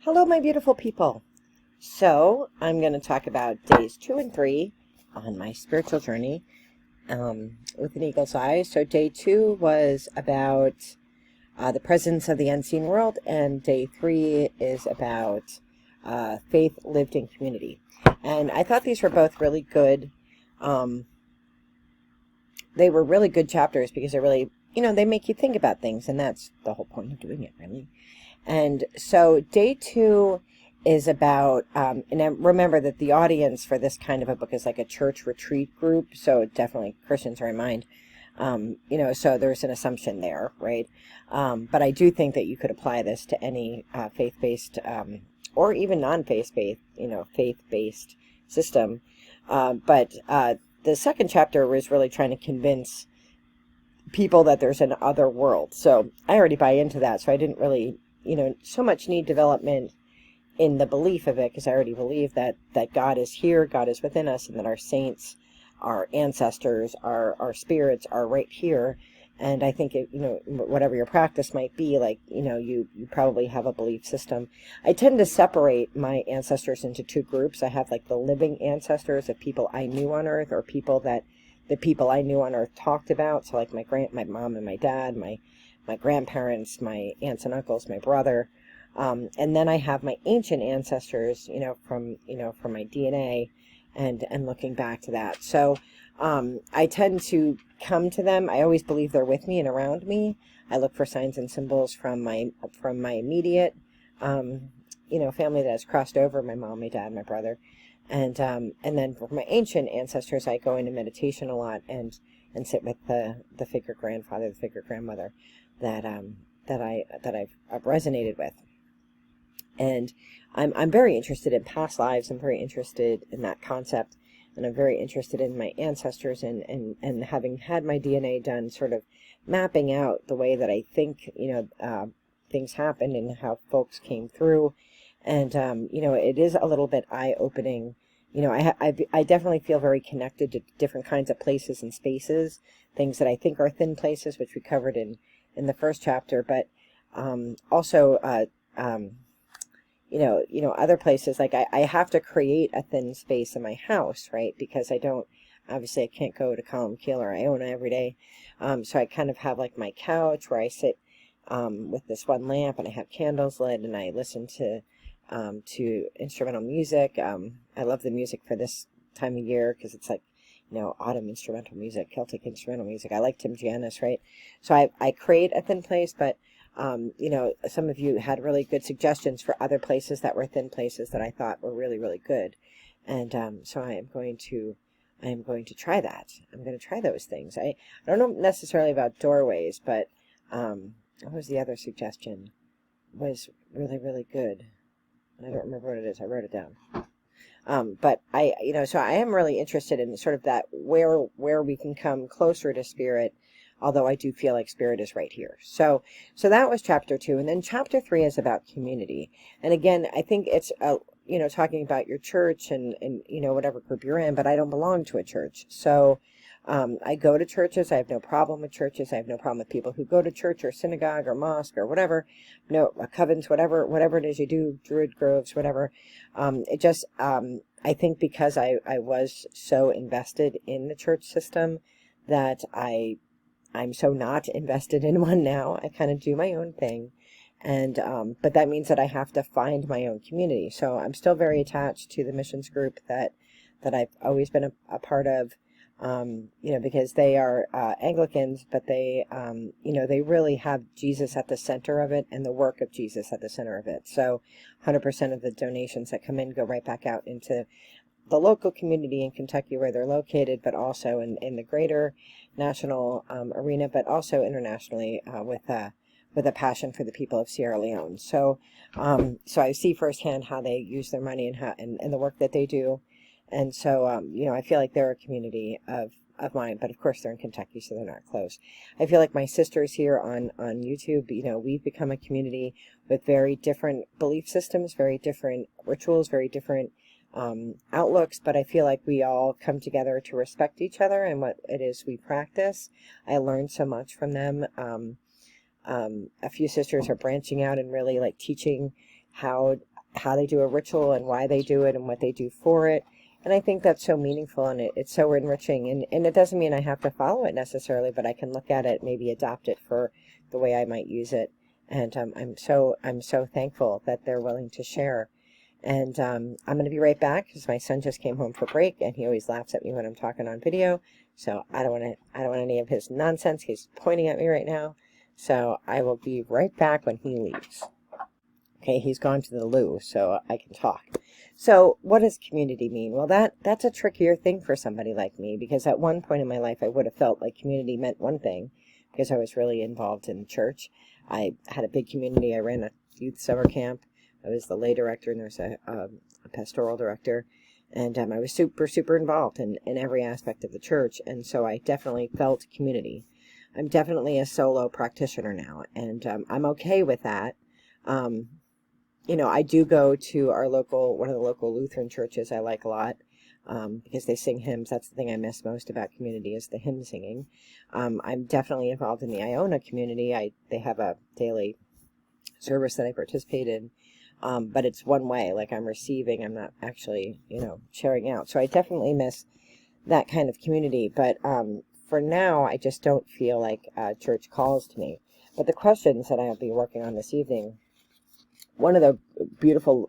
Hello, my beautiful people. So, I'm going to talk about days 2 and 3 on my spiritual journey with an eagle's eye. So, day 2 was about the presence of the unseen world, and day 3 is about faith lived in community. And I thought these were both really good. They were really good chapters because they really, they make you think about things, and that's the whole point of doing it, really. And so day 2 is about, and remember that the audience for this kind of a book is like a church retreat group, so definitely Christians are in mind, so there's an assumption there, right? But I do think that you could apply this to any faith-based or even non-faith-based, faith-based system. But the second chapter was really trying to convince people that there's an other world. So I already buy into that, so I didn't really so much need development in the belief of it, because I already believe that God is here, God is within us, and that our saints, our ancestors, our spirits are right here. And I think whatever your practice might be, like you probably have a belief system. I tend to separate my ancestors into two groups. I have like the living ancestors of people I knew on Earth, or people that the people I knew on Earth talked about. So like my mom and my dad, my grandparents, my aunts and uncles, my brother, and then I have my ancient ancestors, from my DNA, and looking back to that. So I tend to come to them. I always believe they're with me and around me. I look for signs and symbols from my immediate, family that has crossed over: my mom, my dad, my brother, and then for my ancient ancestors, I go into meditation a lot and sit with the figure grandfather, the figure grandmother that I've resonated with. And I'm very interested in past lives. I'm very interested in that concept, and I'm very interested in my ancestors and having had my DNA done, sort of mapping out the way that I think things happened and how folks came through. And it is a little bit eye-opening. I definitely feel very connected to different kinds of places and spaces, things that I think are thin places, which we covered in the first chapter, but also other places. Like I have to create a thin space in my house, right? Because I can't go to Column Keel or Iona every day. So I kind of have like my couch where I sit with this one lamp, and I have candles lit, and I listen to instrumental music. I love the music for this time of year because it's like, autumn instrumental music, Celtic instrumental music. I like Tim Janis, right? So I create a thin place, but some of you had really good suggestions for other places that were thin places that I thought were really, really good. And so I am going to try that. I'm going to try those things. I don't know necessarily about doorways, but what was the other suggestion? Was really, really good. I don't remember what it is. I wrote it down. But so I am really interested in sort of that where we can come closer to spirit, although I do feel like spirit is right here. So that was chapter 2. And then chapter 3 is about community. And again, I think it's, talking about your church and whatever group you're in, but I don't belong to a church. So I go to churches. I have no problem with churches. I have no problem with people who go to church or synagogue or mosque or whatever, covens, whatever it is you do, Druid groves, whatever. It just, I think because I was so invested in the church system that I'm so not invested in one now. I kind of do my own thing. And, but that means that I have to find my own community. So I'm still very attached to the missions group that I've always been a part of. Because they are Anglicans, but they really have Jesus at the center of it and the work of Jesus at the center of it. So 100% of the donations that come in go right back out into the local community in Kentucky where they're located, but also in the greater national arena, but also internationally with a passion for the people of Sierra Leone. So I see firsthand how they use their money and the work that they do. And so, I feel like they're a community of mine, but of course they're in Kentucky, so they're not close. I feel like my sisters here on YouTube, we've become a community with very different belief systems, very different rituals, very different outlooks, but I feel like we all come together to respect each other and what it is we practice. I learned so much from them. A few sisters are branching out and really like teaching how they do a ritual and why they do it and what they do for it. And I think that's so meaningful, and it's so enriching. And it doesn't mean I have to follow it necessarily, but I can look at it, maybe adopt it for the way I might use it. And I'm so thankful that they're willing to share. And I'm going to be right back because my son just came home for break, and he always laughs at me when I'm talking on video. So I don't want any of his nonsense. He's pointing at me right now. So I will be right back when he leaves. Okay, he's gone to the loo, so I can talk. So what does community mean? Well, that's a trickier thing for somebody like me, because at one point in my life I would have felt like community meant one thing, because I was really involved in the church. I had a big community. I ran a youth summer camp. I was the lay director, and there's a pastoral director. And I was super involved in every aspect of the church, and so I definitely felt community. I'm definitely a solo practitioner now, and I'm okay with that. I do go to one of the local Lutheran churches I like a lot, because they sing hymns. That's the thing I miss most about community, is the hymn singing. I'm definitely involved in the Iona community. They have a daily service that I participate in, but it's one way, like I'm receiving, I'm not actually, sharing out. So I definitely miss that kind of community, but for now, I just don't feel like church calls to me. But the questions that I'll be working on this evening, one of the beautiful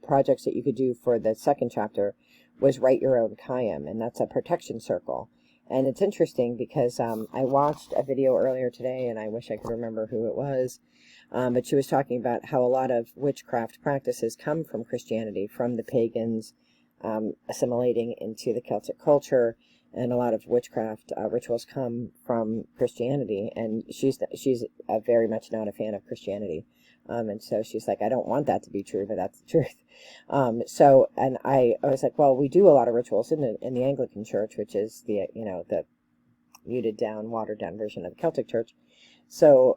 projects that you could do for the second chapter was write your own kyem, and that's a protection circle. And it's interesting because I watched a video earlier today, and I wish I could remember who it was, but she was talking about how a lot of witchcraft practices come from Christianity, from the pagans assimilating into the Celtic culture, and a lot of witchcraft rituals come from Christianity. And she's very much not a fan of Christianity. And so she's like, I don't want that to be true, but that's the truth. And I was like, well, we do a lot of rituals in the Anglican Church, which is the muted down, watered down version of the Celtic Church. So,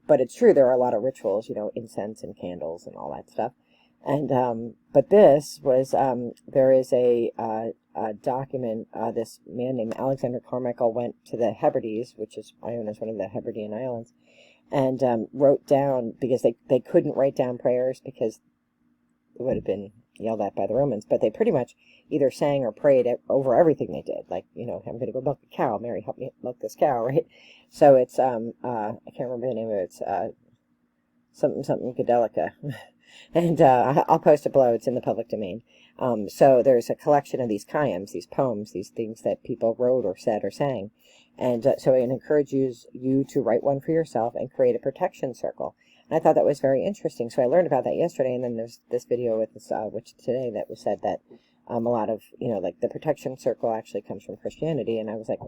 but it's true, there are a lot of rituals, incense and candles and all that stuff. And, but this was, there is a document, this man named Alexander Carmichael went to the Hebrides, which is Iona's one of the Hebridean Islands, and wrote down, because they couldn't write down prayers because it would have been yelled at by the Romans, but they pretty much either sang or prayed over everything they did. Like, I'm going to go milk a cow. Mary, help me milk this cow, right? So it's, I can't remember the name of it. It's something Gadelica. And I'll post it below. It's in the public domain. So there's a collection of these kyms, these poems, these things that people wrote or said or sang. And so it encourages you to write one for yourself and create a protection circle. And I thought that was very interesting. So I learned about that yesterday, and then there's this video with this witch today that was said that a lot of, like the protection circle actually comes from Christianity. And I was like,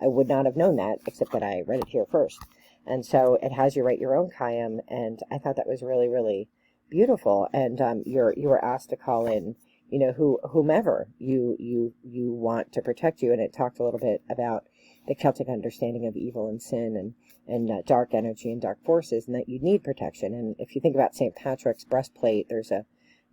I would not have known that, except that I read it here first. And so it has you write your own kyem, and I thought that was really, really beautiful. And you were asked to call in, whomever you want to protect you. And it talked a little bit about the Celtic understanding of evil and sin and dark energy and dark forces, and that you need protection. And if you think about St. Patrick's breastplate, there's a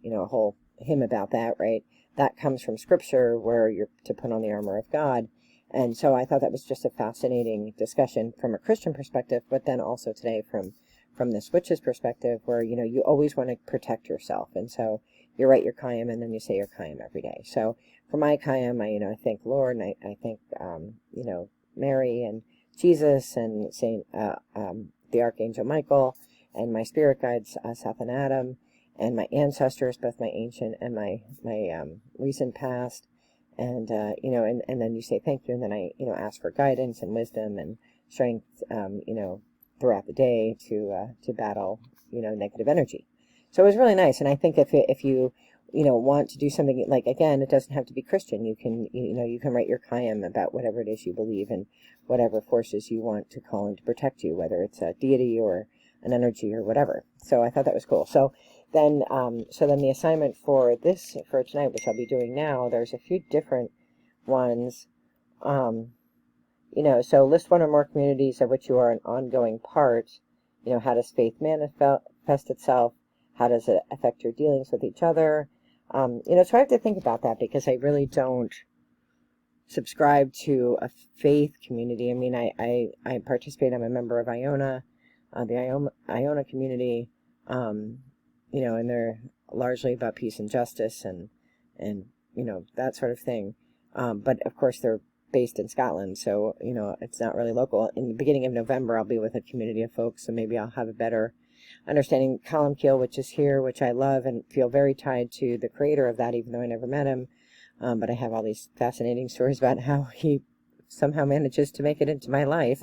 whole hymn about that, right? That comes from Scripture, where you're to put on the armor of God. And so I thought that was just a fascinating discussion from a Christian perspective, but then also today from this witch's perspective, where you always want to protect yourself. And so you write your kyem, and then you say your kyem every day. So for my kyem, I thank Lord, and I thank Mary and Jesus and Saint the Archangel Michael, and my spirit guides, Seth and Adam, and my ancestors, both my ancient and my recent past. And and then you say thank you, and then I ask for guidance and wisdom and strength throughout the day to battle negative energy. So it was really nice. And I think if you want to do something, like, again, it doesn't have to be Christian. You can you can write your kyem about whatever it is you believe and whatever forces you want to call in to protect you, whether it's a deity or an energy or whatever. So I thought that was cool. So then the assignment for tonight, which I'll be doing now, there's a few different ones. So list one or more communities of which you are an ongoing part. How does faith manifest itself? How does it affect your dealings with each other? So I have to think about that, because I really don't subscribe to a faith community. I mean, I participate. I'm a member of Iona, the Iona community. and they're largely about peace and justice and that sort of thing. But of course they're based in Scotland, so it's not really local. In the beginning of November, I'll be with a community of folks, so maybe I'll have a better understanding. Columkille, which is here, which I love and feel very tied to the creator of that, even though I never met him. But I have all these fascinating stories about how he somehow manages to make it into my life.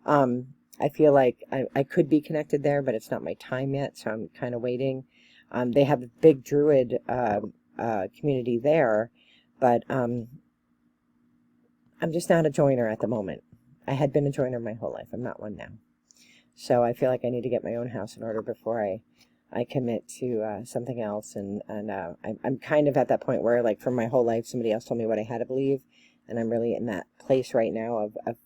I feel like I could be connected there, but it's not my time yet, so I'm kind of waiting. They have a big Druid community there, but I'm just not a joiner at the moment. I had been a joiner my whole life. I'm not one now. So I feel like I need to get my own house in order before I commit to something else. And I'm kind of at that point where, like, for my whole life, somebody else told me what I had to believe, and I'm really in that place right now of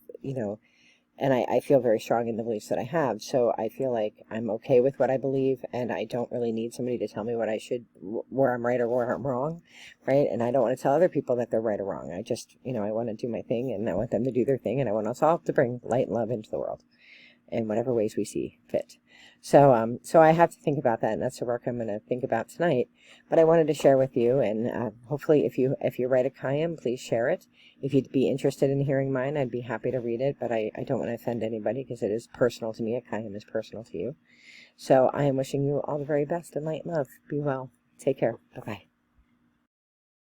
and I feel very strong in the beliefs that I have. So I feel like I'm okay with what I believe, and I don't really need somebody to tell me what I should, where I'm right or where I'm wrong, right? And I don't want to tell other people that they're right or wrong. I just, I want to do my thing, and I want them to do their thing, and I want us all to bring light and love into the world in whatever ways we see fit. So so I have to think about that, and that's the work I'm going to think about tonight. But I wanted to share with you, and hopefully if you write a kyem, please share it. If you'd be interested in hearing mine, I'd be happy to read it, but I don't want to offend anybody because it is personal to me. A kyem is personal to you. So I am wishing you all the very best and light and love. Be well. Take care. Bye-bye.